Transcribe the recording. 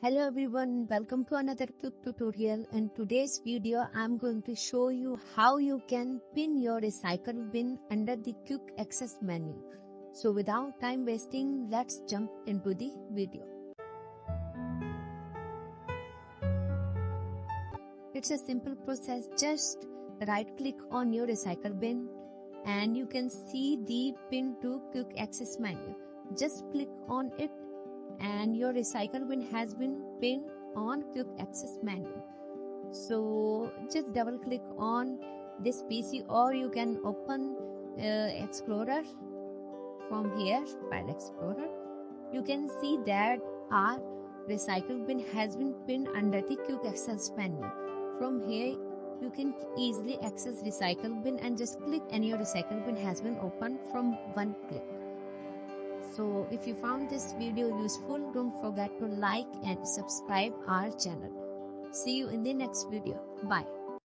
Hello everyone, welcome to another quick tutorial. In today's video, I'm going to show you how you can pin your recycle bin under the quick access menu. So without time wasting, let's jump into the video. It's a simple process. Just right click on your recycle bin and you can see the pin to quick access menu. Just click on it and your recycle bin has been pinned on quick access menu. So just double click on this PC or you can open Explorer from here, File Explorer. You can see that our recycle bin has been pinned under the quick access menu. From here you can easily access recycle bin and just click and your recycle bin has been opened from one click. So if you found this video useful, don't forget to like and subscribe our channel. See you in the next video. Bye.